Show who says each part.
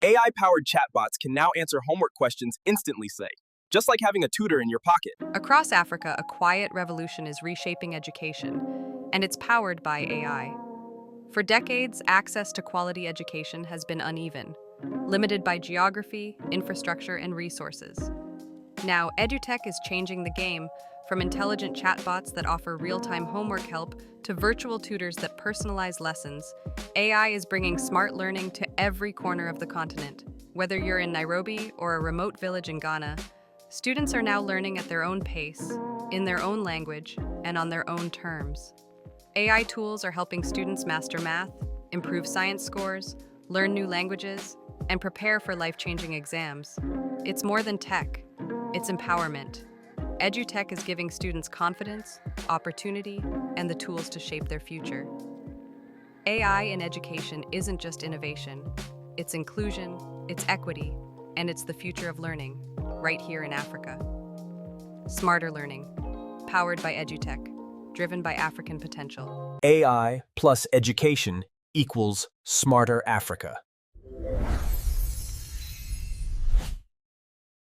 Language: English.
Speaker 1: AI-powered chatbots can now answer homework questions instantly, just like having a tutor in your pocket.
Speaker 2: Across Africa, a quiet revolution is reshaping education, and it's powered by AI. For decades, access to quality education has been uneven, limited by geography, infrastructure, and resources. Now, EduTech is changing the game, from intelligent chatbots that offer real-time homework help to virtual tutors that personalize lessons. AI is bringing smart learning to every corner of the continent. Whether you're in Nairobi or a remote village in Ghana, students are now learning at their own pace, in their own language, and on their own terms. AI tools are helping students master math, improve science scores, learn new languages, and prepare for life-changing exams. It's more than tech, it's empowerment. EduTech is giving students confidence, opportunity, and the tools to shape their future. AI in education isn't just innovation, it's inclusion, it's equity, and it's the future of learning, right here in Africa. Smarter learning, powered by EduTech, driven by African potential.
Speaker 1: AI plus education equals smarter Africa.